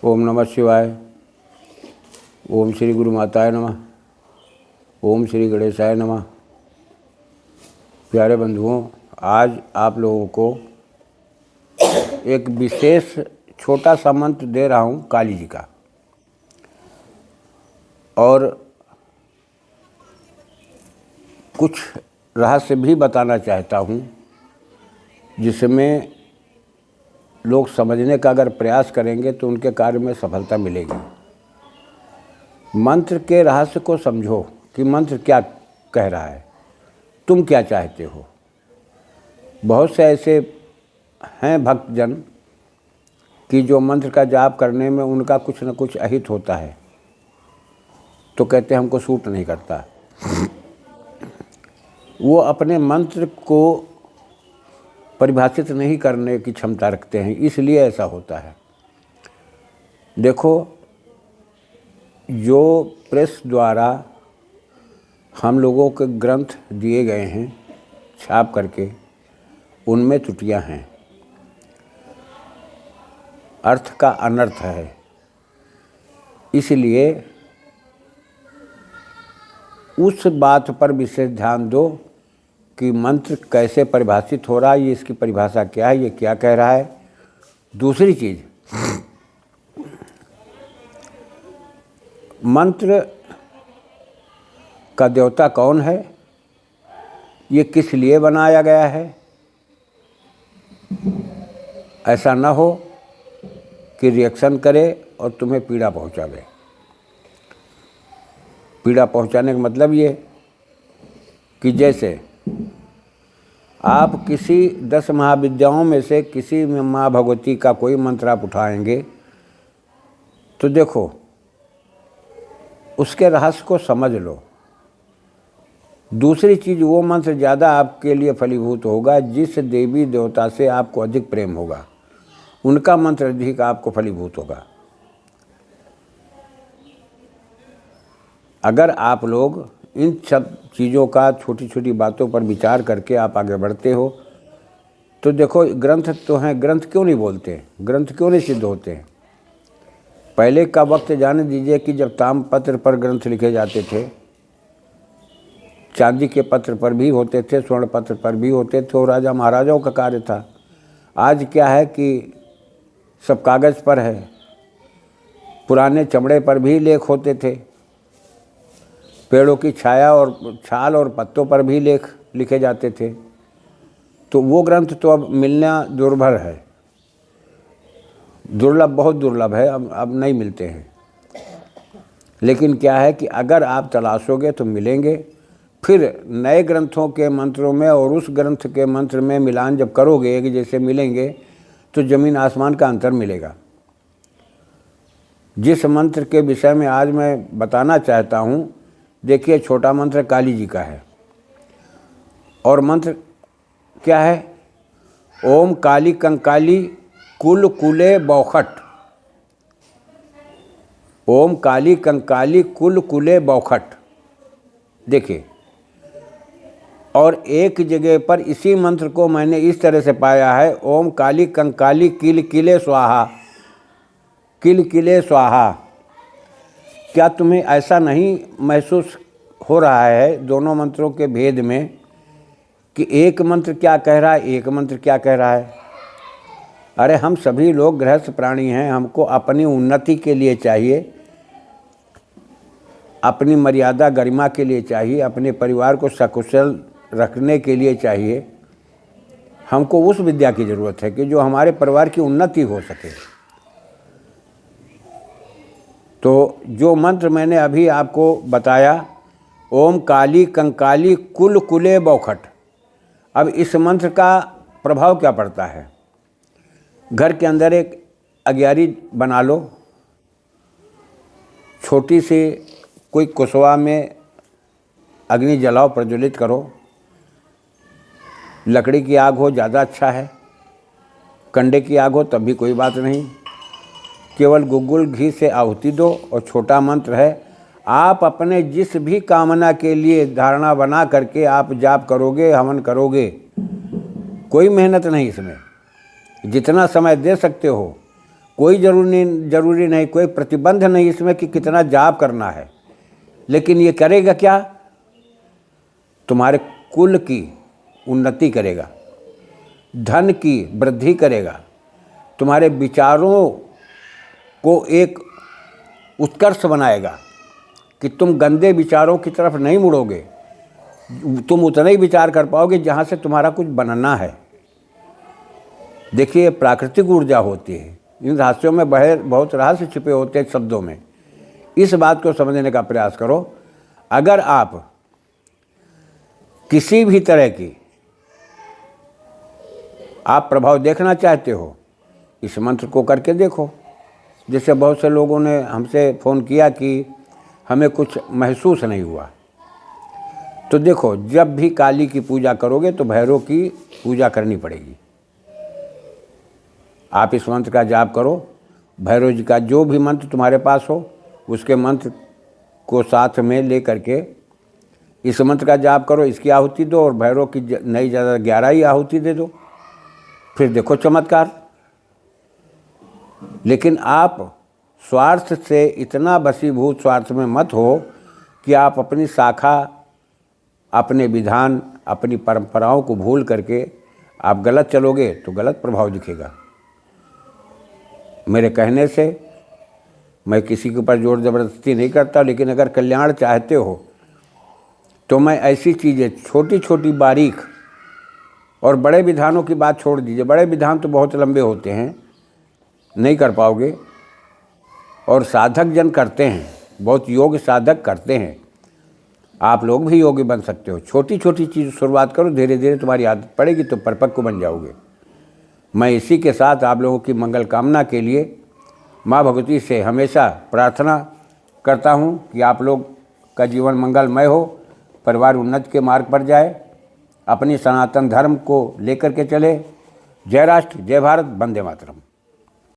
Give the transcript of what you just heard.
ओम नमः शिवाय। ओम श्री गुरु माताय नमः। ओम श्री गणेशाय नमः। प्यारे बंधुओं, आज आप लोगों को एक विशेष छोटा सा मंत्र दे रहा हूँ काली जी का, और कुछ रहस्य भी बताना चाहता हूँ जिसमें लोग समझने का अगर प्रयास करेंगे तो उनके कार्य में सफलता मिलेगी। मंत्र के रहस्य को समझो कि मंत्र क्या कह रहा है, तुम क्या चाहते हो। बहुत से ऐसे हैं भक्तजन कि जो मंत्र का जाप करने में उनका कुछ न कुछ अहित होता है, तो कहते हैं हमको सूट नहीं करता। वो अपने मंत्र को परिभाषित नहीं करने की क्षमता रखते हैं, इसलिए ऐसा होता है। देखो, जो प्रेस द्वारा हम लोगों के ग्रंथ दिए गए हैं छाप करके, उनमें त्रुटियां हैं, अर्थ का अनर्थ है। इसलिए उस बात पर विशेष ध्यान दो कि मंत्र कैसे परिभाषित हो रहा है, ये इसकी परिभाषा क्या है, ये क्या कह रहा है। दूसरी चीज़, मंत्र का देवता कौन है, ये किस लिए बनाया गया है। ऐसा न हो कि रिएक्शन करे और तुम्हें पीड़ा पहुंचावे। पीड़ा पहुंचाने का मतलब ये कि जैसे आप किसी 10 महाविद्याओं में से किसी में माँ भगवती का कोई मंत्र आप उठाएंगे तो देखो उसके रहस्य को समझ लो। दूसरी चीज़, वो मंत्र ज़्यादा आपके लिए फलीभूत होगा जिस देवी देवता से आपको अधिक प्रेम होगा, उनका मंत्र अधिक आपको फलीभूत होगा। अगर आप लोग इन सब चीज़ों का छोटी छोटी बातों पर विचार करके आप आगे बढ़ते हो तो देखो, ग्रंथ तो हैं, ग्रंथ क्यों नहीं बोलते, ग्रंथ क्यों नहीं सिद्ध होते हैं। पहले का वक्त जाने दीजिए कि जब ताम्रपत्र पर ग्रंथ लिखे जाते थे, चांदी के पत्र पर भी होते थे, स्वर्ण पत्र पर भी होते थे, और राजा महाराजाओं का कार्य था। आज क्या है कि सब कागज़ पर है। पुराने चमड़े पर भी लेख होते थे, पेड़ों की छाया और छाल और पत्तों पर भी लेख लिखे जाते थे। तो वो ग्रंथ तो अब मिलना दुर्लभ है, बहुत दुर्लभ है, अब नहीं मिलते हैं। लेकिन क्या है कि अगर आप तलाशोगे तो मिलेंगे। फिर नए ग्रंथों के मंत्रों में और उस ग्रंथ के मंत्र में मिलान जब करोगे कि जैसे मिलेंगे, तो ज़मीन आसमान का अंतर मिलेगा। जिस मंत्र के विषय में आज मैं बताना चाहता हूँ, देखिए, छोटा मंत्र काली जी का है, और मंत्र क्या है, ओम काली कंकाली कुल कुले बौखट। ओम काली कंकाली कुल कुले बौखट। देखिए, और एक जगह पर इसी मंत्र को मैंने इस तरह से पाया है, ओम काली कंकाली किल किले स्वाहा, किल किले स्वाहा। क्या तुम्हें ऐसा नहीं महसूस हो रहा है दोनों मंत्रों के भेद में कि एक मंत्र क्या कह रहा है, एक मंत्र क्या कह रहा है। अरे हम सभी लोग गृहस्थ प्राणी हैं, हमको अपनी उन्नति के लिए चाहिए, अपनी मर्यादा गरिमा के लिए चाहिए, अपने परिवार को सकुशल रखने के लिए चाहिए। हमको उस विद्या की ज़रूरत है कि जो हमारे परिवार की उन्नति हो सके। तो जो मंत्र मैंने अभी आपको बताया, ओम काली कंकाली कुल कुले बौखट। अब इस मंत्र का प्रभाव क्या पड़ता है। घर के अंदर एक अग्यारी बना लो, छोटी सी कोई कुसवा में अग्नि जलाओ, प्रज्वलित करो। लकड़ी की आग हो ज़्यादा अच्छा है, कंडे की आग हो तब भी कोई बात नहीं। केवल गुग्गुल घी से आहुति दो, और छोटा मंत्र है। आप अपने जिस भी कामना के लिए धारणा बना करके आप जाप करोगे, हवन करोगे, कोई मेहनत नहीं इसमें, जितना समय दे सकते हो कोई जरूरी नहीं, कोई प्रतिबंध नहीं इसमें कि कितना जाप करना है, लेकिन ये करेगा क्या? तुम्हारे कुल की उन्नति करेगा, धन की वृद्धि करेगा, तुम्हारे विचारों को एक उत्कर्ष बनाएगा कि तुम गंदे विचारों की तरफ नहीं मुड़ोगे, तुम उतना ही विचार कर पाओगे जहाँ से तुम्हारा कुछ बनना है। देखिए, प्राकृतिक ऊर्जा होती है, इन रहस्यों में बहुत रहस्य छिपे होते हैं शब्दों में। इस बात को समझने का प्रयास करो। अगर आप किसी भी तरह की आप प्रभाव देखना चाहते हो, इस मंत्र को करके देखो। जैसे बहुत से लोगों ने हमसे फ़ोन किया कि हमें कुछ महसूस नहीं हुआ, तो देखो, जब भी काली की पूजा करोगे तो भैरव की पूजा करनी पड़ेगी। आप इस मंत्र का जाप करो, भैरव जी का जो भी मंत्र तुम्हारे पास हो उसके मंत्र को साथ में ले करके इस मंत्र का जाप करो, इसकी आहुति दो और भैरव की नई ज़्यादा 11 ही आहुति दे दो, फिर देखो चमत्कार। लेकिन आप स्वार्थ से इतना वशीभूत स्वार्थ में मत हो कि आप अपनी शाखा, अपने विधान, अपनी परंपराओं को भूल करके आप गलत चलोगे तो गलत प्रभाव दिखेगा। मेरे कहने से मैं किसी के ऊपर जोर ज़बरदस्ती नहीं करता, लेकिन अगर कल्याण चाहते हो तो मैं ऐसी चीज़ें छोटी छोटी बारीक, और बड़े विधानों की बात छोड़ दीजिए, बड़े विधान तो बहुत लंबे होते हैं, नहीं कर पाओगे। और साधक जन करते हैं, बहुत योग साधक करते हैं, आप लोग भी योगी बन सकते हो। छोटी छोटी चीज़ शुरुआत करो, धीरे धीरे तुम्हारी आदत पड़ेगी तो परिपक्व बन जाओगे। मैं इसी के साथ आप लोगों की मंगल कामना के लिए माँ भगवती से हमेशा प्रार्थना करता हूँ कि आप लोग का जीवन मंगलमय हो, परिवार उन्नति के मार्ग पर जाए, अपनी सनातन धर्म को लेकर के चले। जय राष्ट्र, जय भारत, वंदे मातरम।